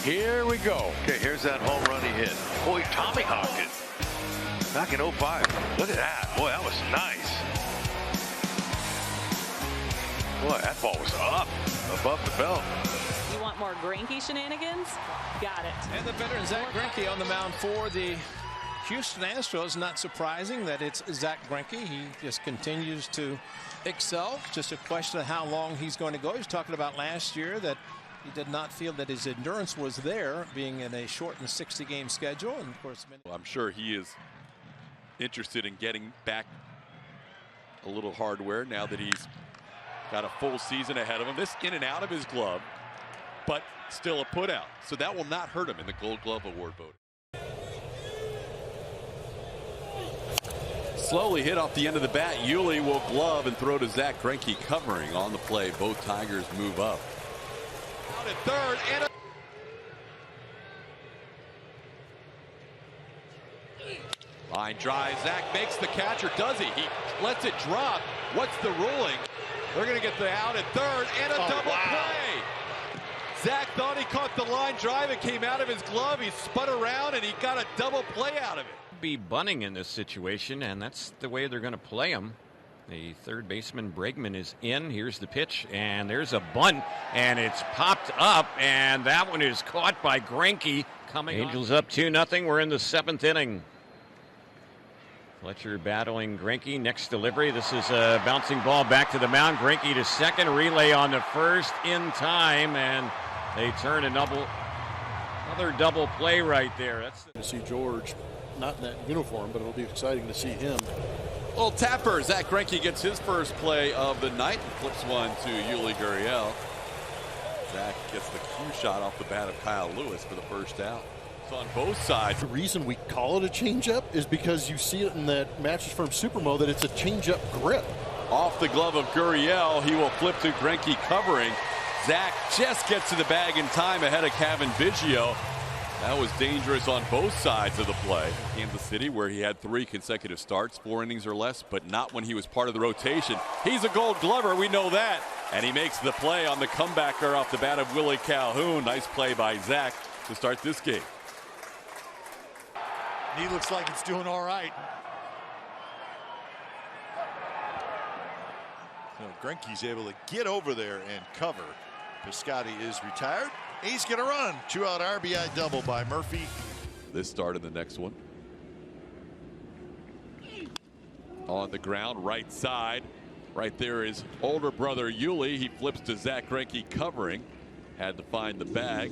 Here we go. Okay, here's that home run he hit. Boy, Tommy hawked it back in 05. Look at that. Boy, that was nice. Boy, that ball was up above the belt. You want more Greinke shenanigans? Got it. And the veteran Zack Greinke on the mound for the Houston Astros. Not surprising that it's Zack Greinke. He just continues to excel. Just a question of how long he's going to go. He was talking about last year that he did not feel that his endurance was there, being in a shortened 60-game schedule. And of course, well, I'm sure he is interested in getting back a little hardware now that he's got a full season ahead of him. This in and out of his glove, but still a put out. So that will not hurt him in the Gold Glove Award vote. Slowly hit off the end of the bat. Yuli will glove and throw to Zack Greinke covering on the play. Both Tigers move up. Out at third and line drive. Zack makes the catch, or does he? He lets it drop. What's the ruling? They're going to get the out at third and a double play. Zack thought he caught the line drive. It came out of his glove. He spun around and he got a double play out of it. Be bunting in this situation, and that's the way they're going to play him. The third baseman Bregman is in. Here's the pitch, and there's a bunt, and it's popped up, and that one is caught by Greinke. Angels up 2-0. We're in the 7th inning. Fletcher battling Greinke. Next delivery. This is a bouncing ball back to the mound. Greinke to second. Relay on the first in time, and they turn another double play right there. That's To see George not in that uniform, but it'll be exciting to see him. Little tapper. Zack Greinke gets his first play of the night and flips one to Yuli Gurriel. Zack gets the cue shot off the bat of Kyle Lewis for the first out. It's on both sides. The reason we call it a changeup is because you see it in that Mattress Firm Supermo that it's a changeup grip. Off the glove of Gurriel, he will flip to Greinke covering. Zack just gets to the bag in time ahead of Kevin Biggio. That was dangerous on both sides of the play. Kansas City, where he had 3 consecutive starts, 4 innings or less, but not when he was part of the rotation. He's a Gold Glover, we know that. And he makes the play on the comebacker off the bat of Willie Calhoun. Nice play by Zack to start this game. He looks like it's doing all right. So Greinke's able to get over there and cover. Piscotty is retired. He's going to run. 2-out RBI double by Murphy. This start in the next one. On the ground, right side. Right there is older brother Yuli. He flips to Zack Greinke covering. Had to find the bag.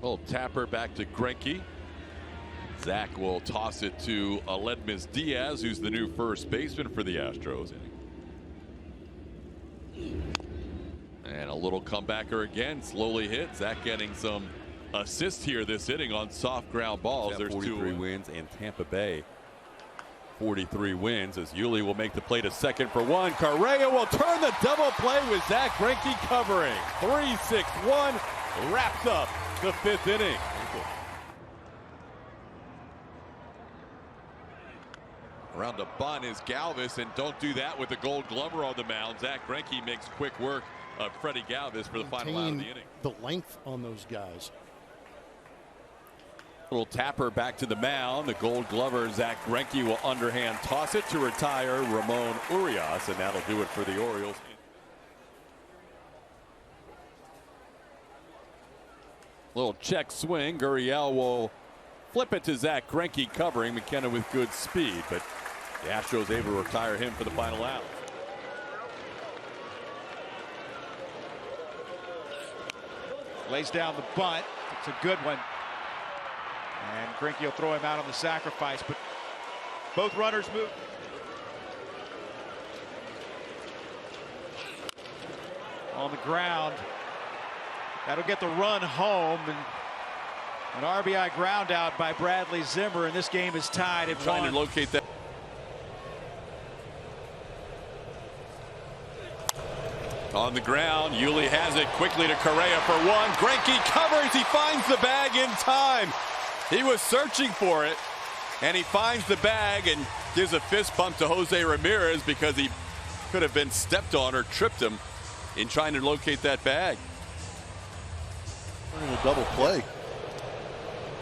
Little tapper back to Greinke. Zack will toss it to Aledmys Diaz, who's the new first baseman for the Astros. And a little comebacker again, slowly hit. Zack getting some assists here this inning on soft ground balls. There's 43 wins, and Tampa Bay 43 wins as Yuli will make the play to second for one. Correa will turn the double play with Zack Greinke covering. 3-6-1 wraps up the 5th inning. Around the bunt is Galvis, and don't do that with the Gold Glover on the mound. Zack Greinke makes quick work of Freddie Galvis for the final out of the inning. The length on those guys. Little tapper back to the mound. The Gold Glover Zack Greinke will underhand toss it to retire Ramon Urias, and that'll do it for the Orioles. Little check swing. Gurriel will flip it to Zack Greinke covering. McKenna with good speed, but the Astros able to retire him for the final out. Lays down the bunt. It's a good one. And Greinke will throw him out on the sacrifice, but both runners move. On the ground. That'll get the run home, and an RBI ground out by Bradley Zimmer, and this game is tied at 1. Trying to locate that. On the ground, Yuli has it quickly to Correa for one. Greinke covers, he finds the bag in time. He was searching for it, and he finds the bag and gives a fist bump to Jose Ramirez because he could have been stepped on or tripped him in trying to locate that bag. We're in a double play.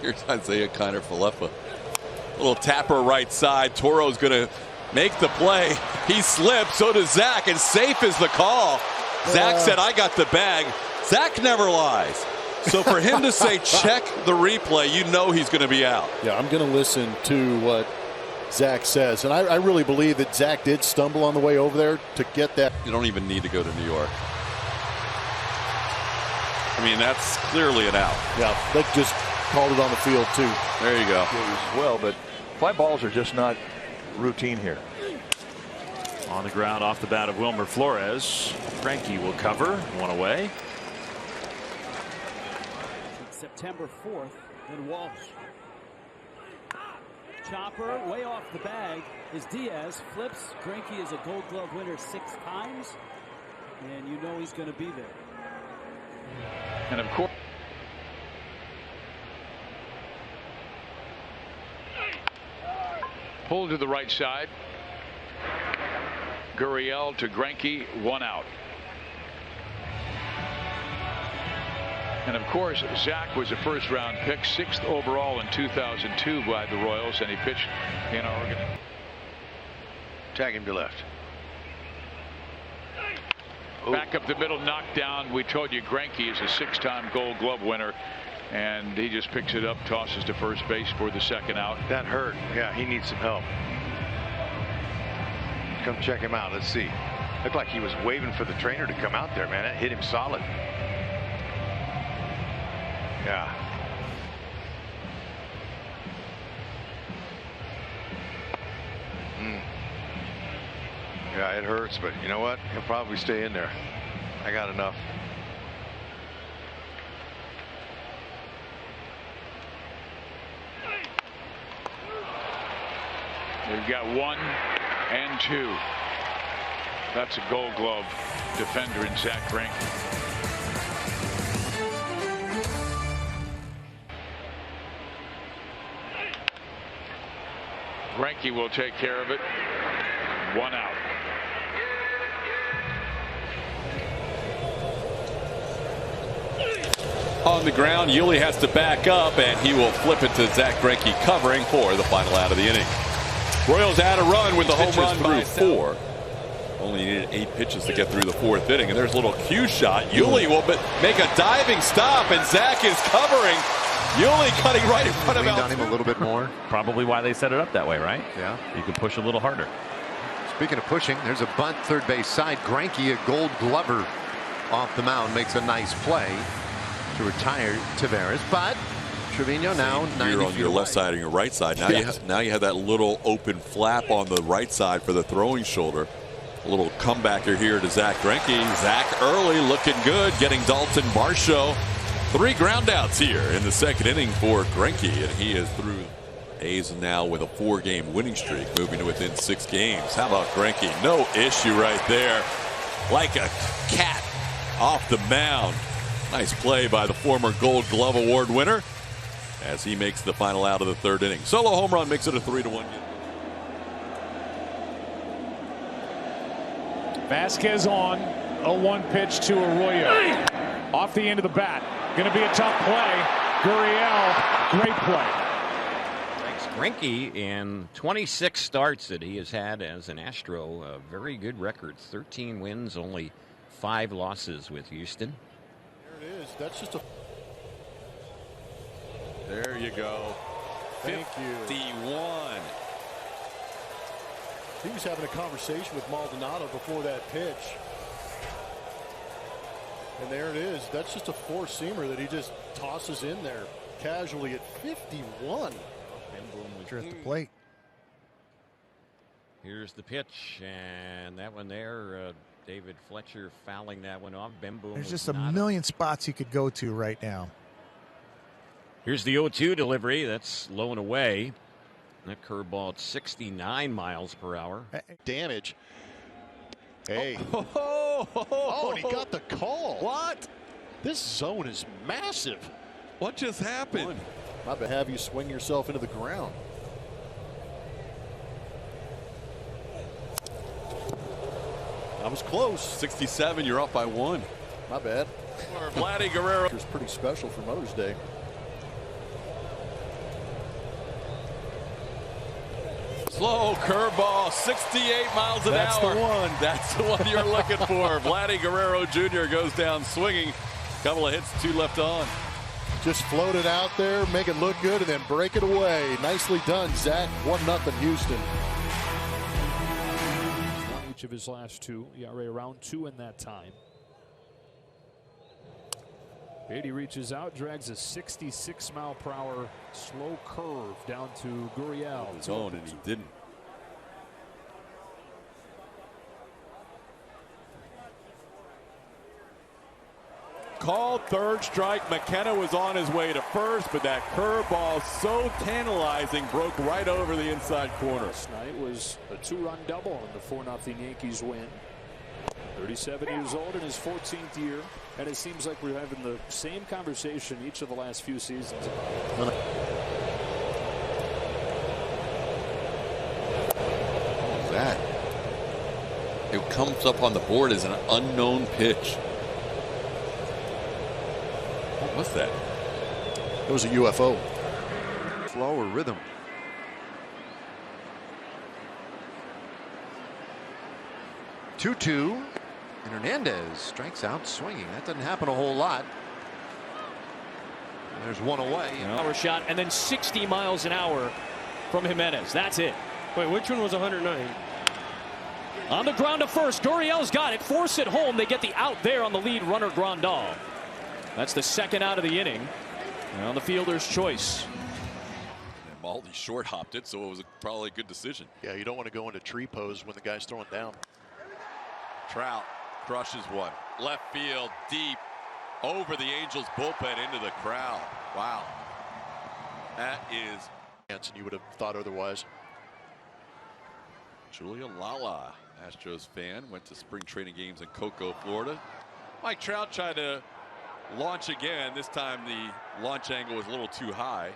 Here's Isaiah Kiner Falefa. Little tapper right side. Toro's going to make the play. He slips, so does Zach, and safe is the call. Zach said, I got the bag. Zach never lies. So for him to say check the replay, you know he's going to be out. Yeah, I'm going to listen to what Zach says. And I really believe that Zach did stumble on the way over there to get that. You don't even need to go to New York. I mean, that's clearly an out. Yeah, they just called it on the field, too. There you go. As well, but fly balls are just not routine here. On the ground off the bat of Wilmer Flores. Greinke will cover. One away. September 4th, then Walsh. Chopper way off the bag is Diaz. Flips. Greinke is a Gold Glove winner 6 times. And you know he's going to be there. And of course. Pulled to the right side. Gurriel to Greinke, 1 out. And of course, Zach was a first-round pick, 6th overall in 2002 by the Royals, and he pitched in Oregon. Tag him to left. Back up the middle, knocked down. We told you Greinke is a 6-time Gold Glove winner, and he just picks it up, tosses to first base for the 2nd out. That hurt. Yeah, he needs some help. Come check him out. Let's see. Looked like he was waving for the trainer to come out there, man. That hit him solid. Yeah. Yeah, it hurts, but you know what? He'll probably stay in there. I got enough. We've got 1 and 2. That's a Gold Glove defender in Zach Greinke. Greinke will take care of it. 1 out. On the ground, Yuli has to back up, and he will flip it to Zach Greinke covering for the final out of the inning. Royals had a run with the home run through 4. Only needed 8 pitches to get through the 4th inning, and there's a little cue shot. Yuli will make a diving stop, and Zach is covering. Yuli cutting right in front of him. On him a little bit more. Probably why they set it up that way, right? Yeah. You can push a little harder. Speaking of pushing, there's a bunt third base side. Greinke, a Gold Glover off the mound, makes a nice play to retire Taveras, but Trevino now 90 You're on your left side and your right side. Now you have that little open flap on the right side for the throwing shoulder. A little comebacker here to Zach Greinke. Zach early looking good, getting Dalton Varsho. 3 groundouts here in the 2nd inning for Greinke, and he is through. A's now with a 4-game winning streak, moving to within 6 games. How about Greinke? No issue right there, like a cat off the mound. Nice play by the former Gold Glove Award winner as he makes the final out of the 3rd inning. Solo home run makes it a 3-1 game. Vasquez on a 1 pitch to Arroyo. Off the end of the bat. Going to be a tough play. Gurriel, great play. Thanks, Greinke, in 26 starts that he has had as an Astro, a very good record. 13 wins, only 5 losses with Houston. There it is. That's just a. There you go. Thank 51. He was having a conversation with Maldonado before that pitch. And there it is. That's just a 4-seamer that he just tosses in there casually at 51. At the plate. Here's the pitch, and that one there, David Fletcher fouling that one off. Bemboom. There's just a million spots you could go to right now. Here's the 0-2 delivery. That's low and away. That curveball at 69 miles per hour. Damage. Hey. Oh, and he got the call. What? This zone is massive. What just happened? I'd have you swing yourself into the ground. I was close. 67, you're up by 1. My bad. Vladdy Guerrero. It was pretty special for Mother's Day. Slow curveball, 68 miles an That's hour. the one. That's the one you're looking for. Vladdy Guerrero Jr. goes down swinging. Couple of hits, 2 left on. Just float it out there, make it look good, and then break it away. Nicely done, Zach. 1-0 Houston. Won each of his last 2. ERA around 2 in that time. Beatty reaches out, drags a 66-mile-per-hour slow curve down to Gurriel. His own, and he didn't. Called third strike. McKenna was on his way to first, but that curveball so tantalizing broke right over the inside corner. Last night was a 2-run double in the 4-0 Yankees win. 37 years old in his 14th year, and it seems like we're having the same conversation each of the last few seasons. What was that? It comes up on the board as an unknown pitch. What was that? It was a UFO. Flow or rhythm. 2-2. And Hernandez strikes out swinging. That doesn't happen a whole lot. And there's one away. Power shot, and then 60 miles an hour from Jimenez. That's it. Wait, which one was 109? On the ground to first. Gurriel's got it. Force it home. They get the out there on the lead runner Grandal. That's the second out of the inning. And on the fielder's choice. And Maldi short hopped it, so it was probably a good decision. Yeah, you don't want to go into tree pose when the guy's throwing down. Trout crushes one. Left field, deep, over the Angels bullpen into the crowd. Wow. That is. And you would have thought otherwise. Julia Lala, Astros fan, went to spring training games in Cocoa, Florida. Mike Trout tried to launch again. This time the launch angle was a little too high.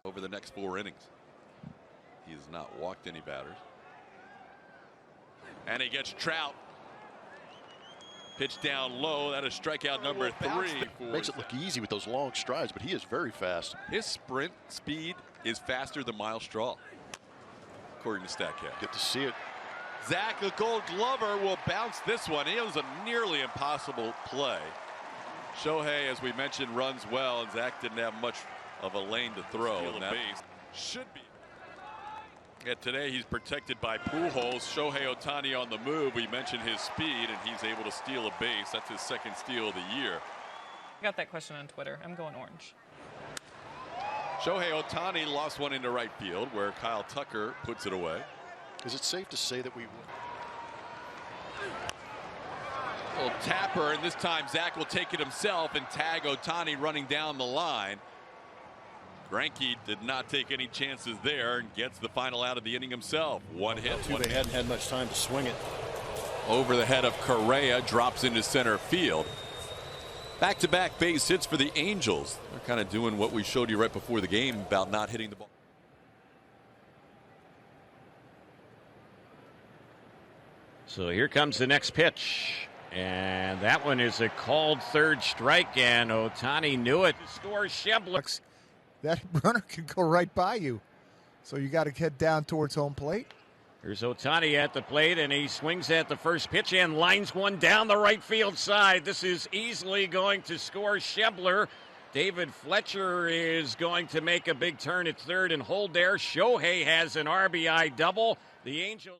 Over the next 4 innings. He has not walked any batters. And he gets Trout. Pitch down low. That is strikeout number 3. Makes it look easy with those long strides, but he is very fast. His sprint speed is faster than Miles Straw, according to StatCast. Get to see it. Zach, the Gold Glover, will bounce this one. It was a nearly impossible play. Shohei, as we mentioned, runs well, and Zach didn't have much of a lane to throw. And that should be. And today he's protected by Pujols. Shohei Ohtani on the move. We mentioned his speed, and he's able to steal a base. That's his second steal of the year. I got that question on Twitter. I'm going orange. Shohei Ohtani lost one into right field, where Kyle Tucker puts it away. Is it safe to say that we would? Little tapper, and this time Zach will take it himself and tag Ohtani running down the line. Greinke did not take any chances there and gets the final out of the inning himself. One hit. They hadn't had much time to swing it. Over the head of Correa, drops into center field. Back-to-back base hits for the Angels. They're kind of doing what we showed you right before the game about not hitting the ball. So here comes the next pitch. And that one is a called third strike, and Ohtani knew it. Score Shebler. That runner can go right by you. So you got to head down towards home plate. Here's Ohtani at the plate, and he swings at the first pitch and lines one down the right field side. This is easily going to score Shebler. David Fletcher is going to make a big turn at third and hold there. Shohei has an RBI double. The Angels.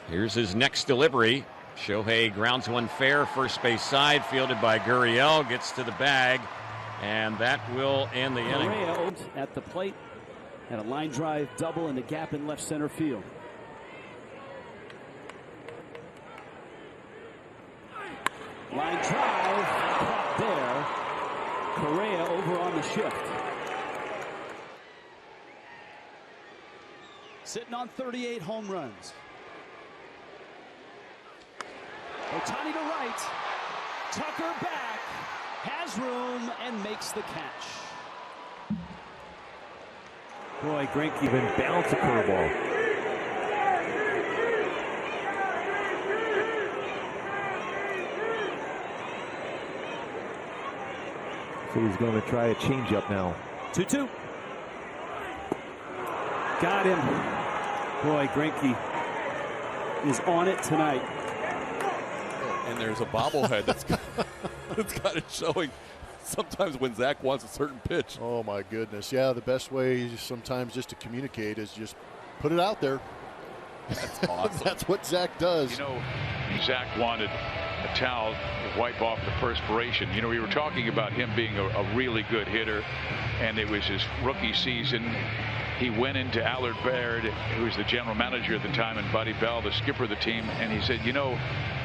Here's his next delivery. Shohei grounds one fair, first base side, fielded by Gurriel, gets to the bag, and that will end the inning. Correa at the plate, and a line drive double in the gap in left center field. Line drive caught there. Correa over on the shift. Sitting on 38 home runs. Ohtani to right, Tucker back, has room, and makes the catch. Boy, Greinke even bounced a curveball. So he's going to try a changeup now. 2-2. Got him. Boy, Greinke is on it tonight. And there's a bobblehead that's got it showing sometimes when Zach wants a certain pitch. Oh, my goodness. Yeah, the best way sometimes just to communicate is just put it out there. That's awesome. That's what Zach does. You know, Zach wanted a towel to wipe off the perspiration. You know, we were talking about him being a really good hitter, and it was his rookie season. He went into Allard Baird, who was the general manager at the time, and Buddy Bell, the skipper of the team, and he said, you know,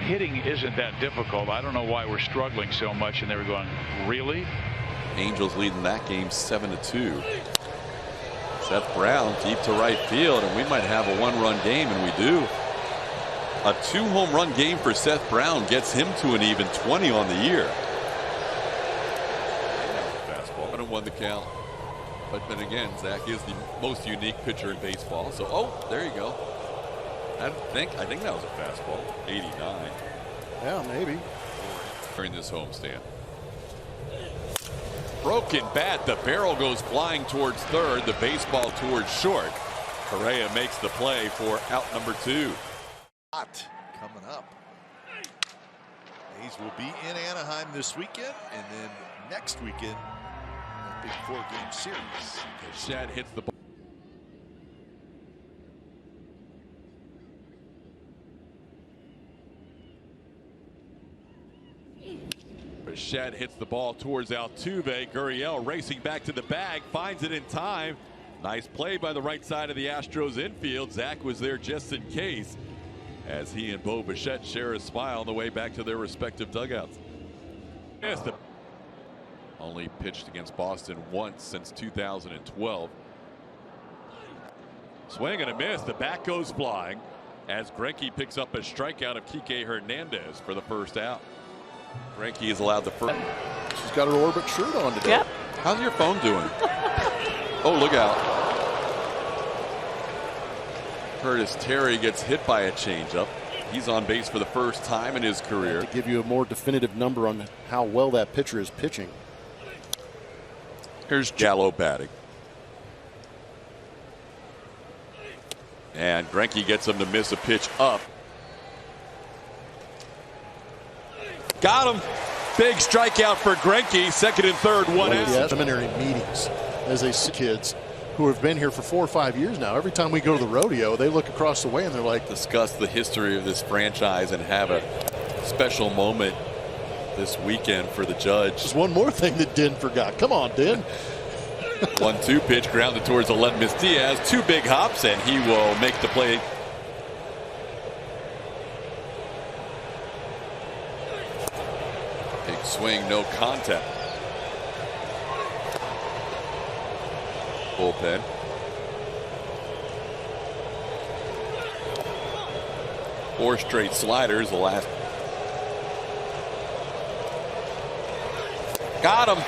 hitting isn't that difficult. I don't know why we're struggling so much. And they were going, really? Angels leading that game 7-2. Seth Brown deep to right field, and we might have a one-run game, and we do. A 2-home run game for Seth Brown gets him to an even 20 on the year. Fastball, 1-1 the count. But then again, Zach is the most unique pitcher in baseball. So, oh, there you go. I think that was a fastball. 89. Yeah, maybe. During this homestand. Broken bat. The barrel goes flying towards third. The baseball towards short. Correa makes the play for out number 2. Hot coming up. A's will be in Anaheim this weekend, and then next weekend, a big 4-game series. Shed hits the ball. Shed hits the ball towards Altuve. Gurriel racing back to the bag, finds it in time. Nice play by the right side of the Astros infield. Zach was there just in case, as he and Bo Bichette share a smile on the way back to their respective dugouts. Only pitched against Boston once since 2012. Swing and a miss. The bat goes flying as Greinke picks up a strikeout of Kike Hernandez for the first out. Greinke is allowed the first. She's got her Orbit shirt on today. Yep. How's your phone doing? Oh, look out. Curtis Terry gets hit by a changeup. He's on base for the first time in his career. To give you a more definitive number on how well that pitcher is pitching. Here's Gallo batting. And Greinke gets him to miss a pitch up. Got him. Big strikeout for Greinke. Second and third, one out. Yeah, seminary meetings as they see kids who have been here for 4 or 5 years now. Every time we go to the rodeo, they look across the way and they're like, discuss the history of this franchise and have a special moment this weekend for the judge. There's one more thing that Den forgot. Come on, Den. 1-2 pitch grounded towards Aledmys Diaz. 2 big hops, and he will make the play. Big swing, no contact. Bullpen. Four straight sliders. The last. Got him.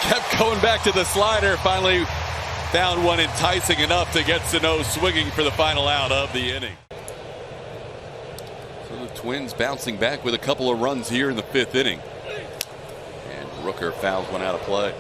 Kept going back to the slider. Finally found one enticing enough to get Sano swinging for the final out of the inning. So the Twins bouncing back with a couple of runs here in the 5th inning. And Rooker fouls one out of play.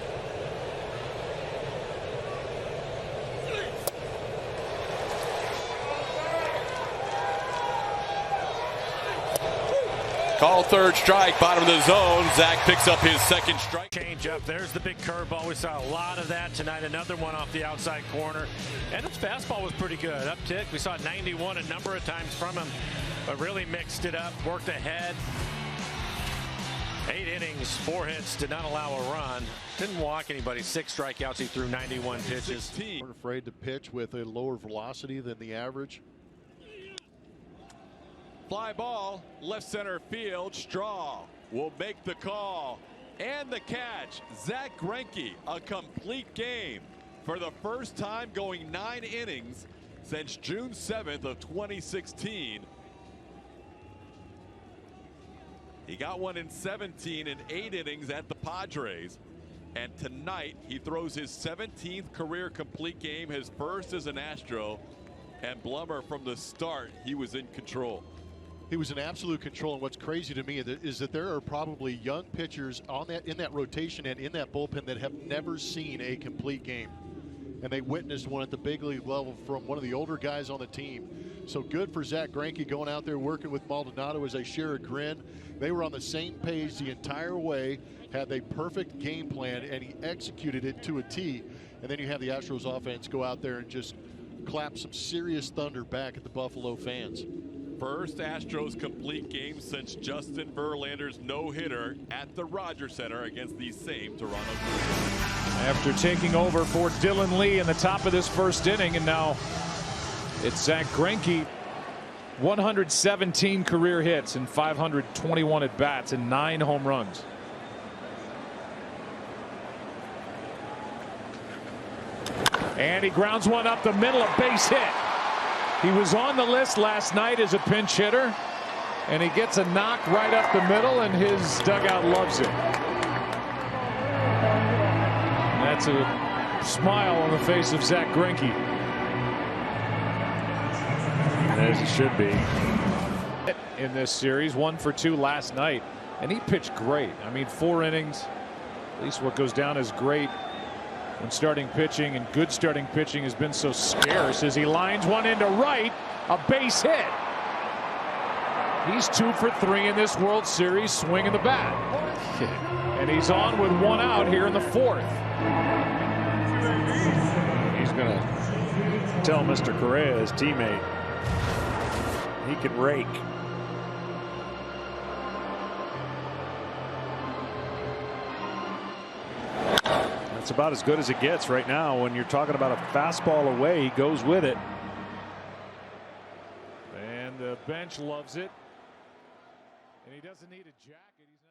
Call third strike, bottom of the zone. Zach picks up his second strike. Change up. There's the big curveball. We saw a lot of that tonight. Another one off the outside corner. And his fastball was pretty good. Uptick. We saw 91 a number of times from him, but really mixed it up, worked ahead. 8 innings, 4 hits, did not allow a run. Didn't walk anybody. 6 strikeouts. He threw 91 pitches. We're afraid to pitch with a lower velocity than the average. Fly ball, left center field. Straw will make the call and the catch. Zach Greinke, a complete game for the first time going 9 innings since June 7th of 2016. He got one in 17 in 8 innings at the Padres. And tonight he throws his 17th career complete game, his first as an Astro. And Blummer, from the start, he was in control. He was in absolute control, and what's crazy to me is that there are probably young pitchers in that rotation and in that bullpen that have never seen a complete game. And they witnessed one at the big league level from one of the older guys on the team. So good for Zack Greinke going out there working with Maldonado as they share a grin. They were on the same page the entire way, had a perfect game plan, and he executed it to a T. And then you have the Astros offense go out there and just clap some serious thunder back at the Buffalo fans. First Astros complete game since Justin Verlander's no-hitter at the Rogers Center against these same Toronto Blue Jays. After taking over for Dylan Lee in the top of this first inning, and now it's Zack Greinke. 117 career hits and 521 at bats and 9 home runs. And he grounds one up the middle, a base hit. He was on the list last night as a pinch hitter, and he gets a knock right up the middle, and his dugout loves it. That's a smile on the face of Zack Greinke. As he should be. In this series, 1 for 2 last night, and he pitched great. I mean, 4 innings, at least what goes down as great when starting pitching, and good starting pitching has been so scarce as he lines one into right, a base hit. He's 2 for 3 in this World Series swinging the bat. And he's on with 1 out here in the 4th. He's going to tell Mr. Correa, his teammate, he can rake. That's about as good as it gets right now. When you're talking about a fastball away, he goes with it. And the bench loves it. And he doesn't need a jacket. He's